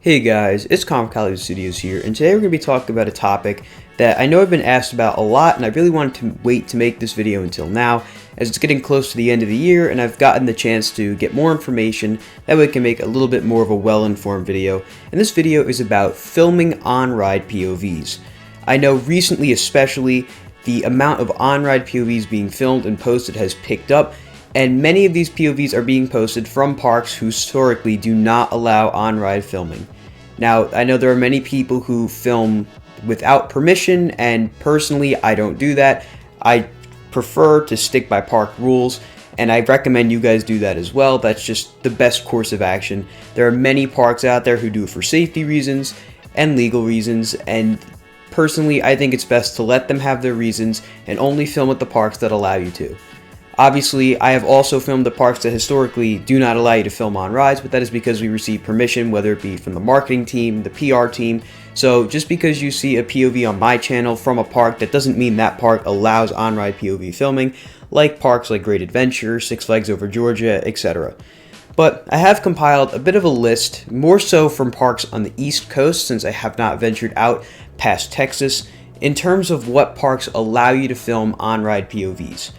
Hey guys, it's College Studios here, and today we're going to be talking about a topic that I know I've been asked about a lot, and I really wanted to wait to make this video until now, as it's getting close to the end of the year, and I've gotten the chance to get more information, that way I can make a little bit more of a well-informed video, and this video is about filming on-ride POVs. I know recently especially, the amount of on-ride POVs being filmed and posted has picked up, and many of these POVs are being posted from parks who historically do not allow on-ride filming. Now, I know there are many people who film without permission, and personally, I don't do that. I prefer to stick by park rules, and I recommend you guys do that as well. That's just the best course of action. There are many parks out there who do it for safety reasons and legal reasons, and personally, I think it's best to let them have their reasons and only film at the parks that allow you to. Obviously, I have also filmed at parks that historically do not allow you to film on rides, but that is because we receive permission, whether it be from the marketing team, the PR team. So just because you see a POV on my channel from a park, that doesn't mean that park allows on-ride POV filming, like parks like Great Adventure, Six Flags Over Georgia, etc. But I have compiled a bit of a list, more so from parks on the East Coast, since I have not ventured out past Texas, in terms of what parks allow you to film on-ride POVs.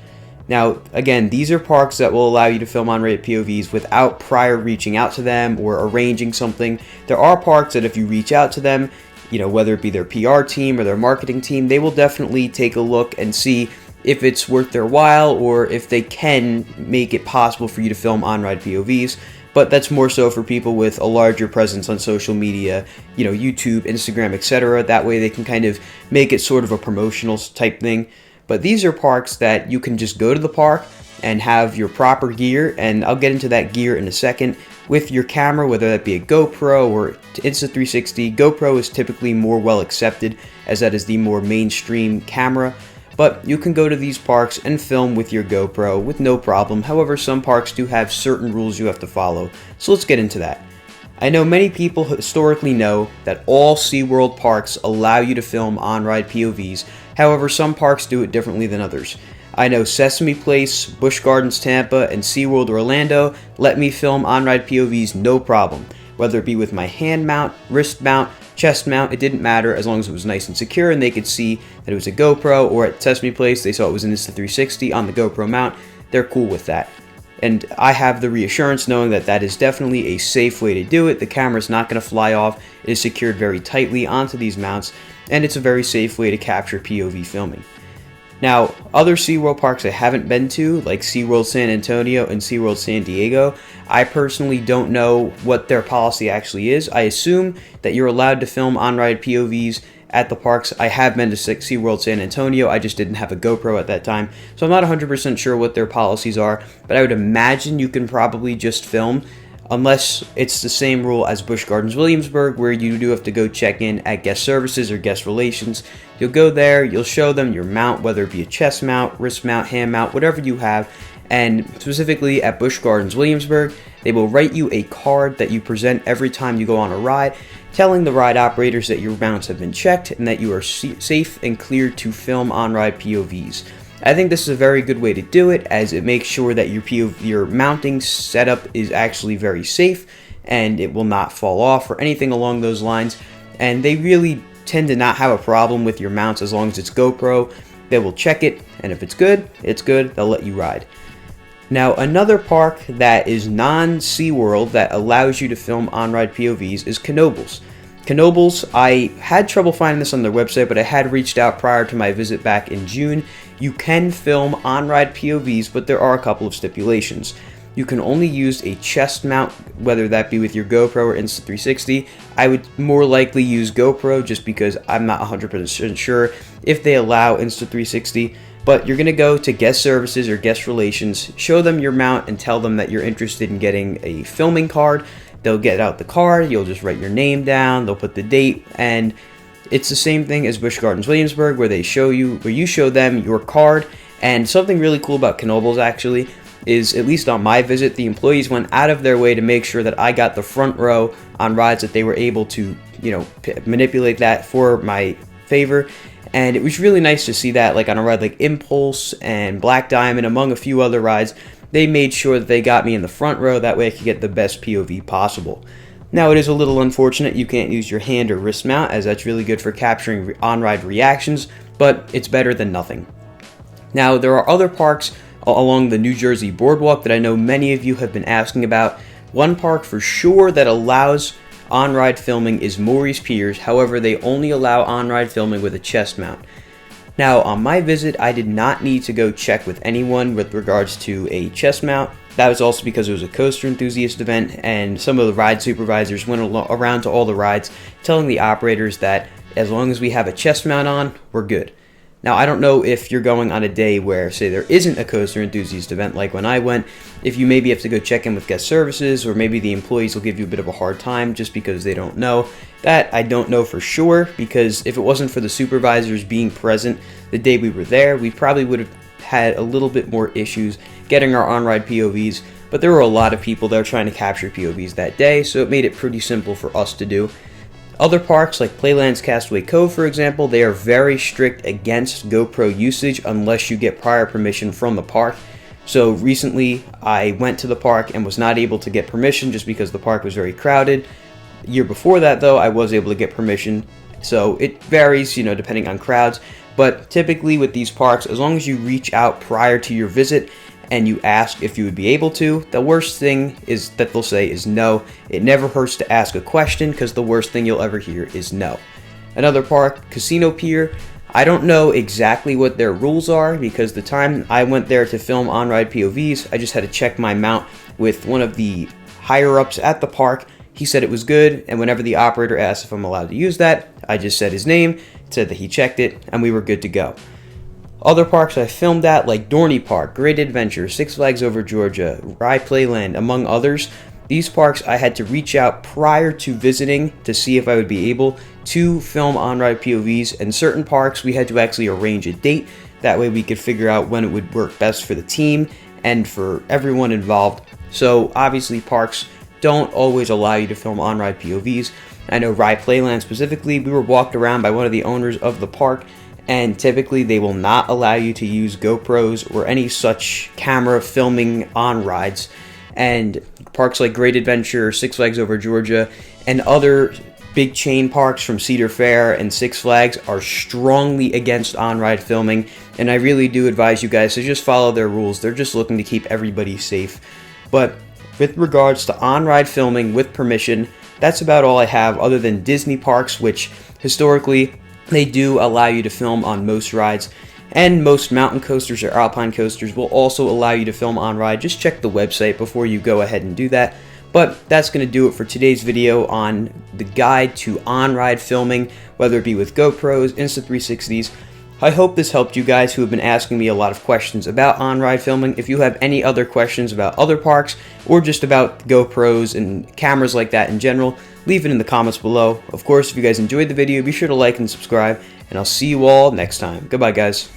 Now, again, these are parks that will allow you to film on-ride POVs without prior reaching out to them or arranging something. There are parks that if you reach out to them, whether it be their PR team or their marketing team, they will definitely take a look and see if it's worth their while or if they can make it possible for you to film on-ride POVs. But that's more so for people with a larger presence on social media, YouTube, Instagram, etc. That way they can kind of make it sort of a promotional type thing. But these are parks that you can just go to the park and have your proper gear, and I'll get into that gear in a second, with your camera, whether that be a GoPro or Insta360. GoPro is typically more well accepted, as that is the more mainstream camera, but you can go to these parks and film with your GoPro with no problem. However, some parks do have certain rules you have to follow, so let's get into that. I know many people historically know that all SeaWorld parks allow you to film on-ride POVs, however some parks do it differently than others. I know Sesame Place, Busch Gardens Tampa, and SeaWorld Orlando let me film on-ride POVs no problem. Whether it be with my hand mount, wrist mount, chest mount, it didn't matter as long as it was nice and secure and they could see that it was a GoPro, or at Sesame Place they saw it was an Insta360 on the GoPro mount. They're cool with that. And I have the reassurance knowing that that is definitely a safe way to do it. The camera's not going to fly off. It is secured very tightly onto these mounts, and it's a very safe way to capture POV filming. Now, other SeaWorld parks I haven't been to, like SeaWorld San Antonio and SeaWorld San Diego, I personally don't know what their policy actually is. I assume that you're allowed to film on-ride POVs at the parks. I have been to SeaWorld San Antonio, I just didn't have a GoPro at that time, so I'm not 100% sure what their policies are, but I would imagine you can probably just film, unless it's the same rule as Busch Gardens Williamsburg, where you do have to go check in at guest services or guest relations. You'll go there, you'll show them your mount, whether it be a chest mount, wrist mount, hand mount, whatever you have, and specifically at Busch Gardens Williamsburg, they will write you a card that you present every time you go on a ride, telling the ride operators that your mounts have been checked and that you are safe and cleared to film on-ride POVs. I think this is a very good way to do it, as it makes sure that your mounting setup is actually very safe and it will not fall off or anything along those lines. And they really tend to not have a problem with your mounts as long as it's GoPro. They will check it, and if it's good, they'll let you ride. Now, another park that is non-SeaWorld that allows you to film on-ride POVs is Knoebels. Knoebels, I had trouble finding this on their website, but I had reached out prior to my visit back in June. You can film on-ride POVs, but there are a couple of stipulations. You can only use a chest mount, whether that be with your GoPro or Insta360. I would more likely use GoPro just because I'm not 100% sure if they allow Insta360. But you're going to go to guest services or guest relations, show them your mount, and tell them that you're interested in getting a filming card. They'll get out the card, you'll just write your name down, they'll put the date, and it's the same thing as Busch Gardens Williamsburg, where you show them your card. And something really cool about Knoebels actually is, at least on my visit, the employees went out of their way to make sure that I got the front row on rides, that they were able to, manipulate that for my favor. And it was really nice to see that, like on a ride like Impulse and Black Diamond, among a few other rides, they made sure that they got me in the front row, that way I could get the best POV possible. Now, it is a little unfortunate you can't use your hand or wrist mount, as that's really good for capturing on-ride reactions, but it's better than nothing. Now, there are other parks along the New Jersey boardwalk that I know many of you have been asking about. One park for sure that allows on-ride filming is Maurice Piers. However, they only allow on-ride filming with a chest mount. Now, on my visit, I did not need to go check with anyone with regards to a chest mount. That was also because it was a coaster enthusiast event, and some of the ride supervisors went around to all the rides telling the operators that as long as we have a chest mount on, we're good. Now, I don't know if you're going on a day where, say, there isn't a coaster enthusiast event like when I went, if you maybe have to go check in with guest services, or maybe the employees will give you a bit of a hard time just because they don't know. That I don't know for sure, because if it wasn't for the supervisors being present the day we were there, we probably would have had a little bit more issues getting our on-ride POVs, but there were a lot of people that were trying to capture POVs that day, so it made it pretty simple for us to do. Other parks like Playland's Castaway Cove, for example, they are very strict against GoPro usage unless you get prior permission from the park. So recently I went to the park and was not able to get permission just because the park was very crowded. The year before that though, I was able to get permission. So it varies, depending on crowds. But typically with these parks, as long as you reach out prior to your visit and you ask if you would be able to, the worst thing is that they'll say is no. It never hurts to ask a question, because the worst thing you'll ever hear is no. Another park, Casino Pier, I don't know exactly what their rules are, because the time I went there to film on-ride POVs, I just had to check my mount with one of the higher-ups at the park. He said it was good, and whenever the operator asked if I'm allowed to use that, I just said his name, said that he checked it, and we were good to go. Other parks I filmed at, like Dorney Park, Great Adventure, Six Flags Over Georgia, Rye Playland, among others, these parks I had to reach out prior to visiting to see if I would be able to film on-ride POVs, and certain parks we had to actually arrange a date. That way we could figure out when it would work best for the team and for everyone involved. So obviously parks don't always allow you to film on-ride POVs. I know Rye Playland specifically, we were walked around by one of the owners of the park, and typically they will not allow you to use GoPros or any such camera filming on rides. And parks like Great Adventure, Six Flags Over Georgia, and other big chain parks from Cedar Fair and Six Flags are strongly against on-ride filming, and I really do advise you guys to just follow their rules. They're just looking to keep everybody safe. But with regards to on-ride filming with permission, that's about all I have, other than Disney parks, which historically they do allow you to film on most rides, and most mountain coasters or alpine coasters will also allow you to film on ride. Just check the website before you go ahead and do that. But that's going to do it for today's video on the guide to on-ride filming, whether it be with GoPros, Insta360s. I hope this helped you guys who have been asking me a lot of questions about on-ride filming. If you have any other questions about other parks or just about GoPros and cameras like that in general, leave it in the comments below. Of course, if you guys enjoyed the video, be sure to like and subscribe, and I'll see you all next time. Goodbye, guys.